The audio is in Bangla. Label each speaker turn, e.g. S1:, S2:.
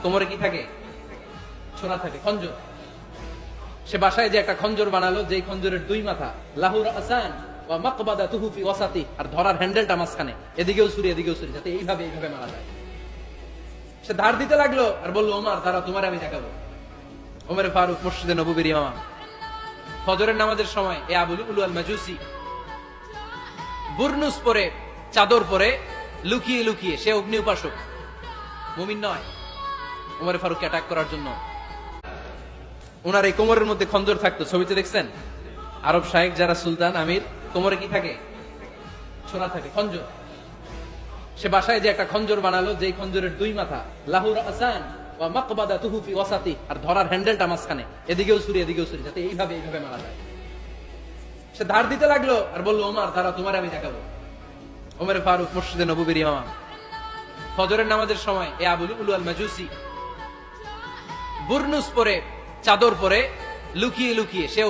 S1: কোমরে কি থাকে? ছোরা থাকে, খঞ্জর। সে বাসায় যে একটা খঞ্জর বানালো, যে খঞ্জরের দুই মাথা, লাহুর আসান ওয়া মাকবাদাতুহু ফি ওয়াসাতি, আর ধরার হ্যান্ডেলটা মাঝখানে, এদিকেও ছুরি এদিকেও ছুরি, যাতে এইভাবে মারা যায়। সে ধার দিতে লাগলো আর বললো, ওমর দাঁড়া, তোমার আমি দেখাবো। ওমর ফারুক মসজিদে নববীর ইমাম, ফজরের নামাজের সময় এ আবুল উলু আল মাজুসি বুরনুস পরে, চাদর পরে, লুকিয়ে লুকিয়ে, সে অগ্নি উপাসক, মুমিন নয়, ওমর ফারুককে অ্যাটাক করার জন্য। ওনার এই কোমরের মধ্যে খঞ্জর থাকতো, ছবিতে দেখছেন? আরব শায়েখ যারা সুলতান আমির, কোমরে কি থাকে? ছোরা থাকে, খঞ্জর। সে বাসায় যে একটা খঞ্জর বানালো, যে খঞ্জরের দুই মাথা, লাহুর আসান ওয়া মাকবাদাতুহু ফি ওয়াসাতি, আর ধরার হ্যান্ডেলটা মাঝখানে, এদিকেও ছুরি এদিকেও ছুরি, যাতে এইভাবে মারা যায়। সে ধার দিতে লাগলো আর বললো, ওমর দাঁড়া, তোমার আমি দেখাবো। ওমর ফারুক মসজিদে নববীর ইমাম, ফজরের নামাজের সময় এ আবুল উলু আল মাজুসি বুরনুস পরে, চাদর পরে, লুকিয়ে লুকিয়ে, সে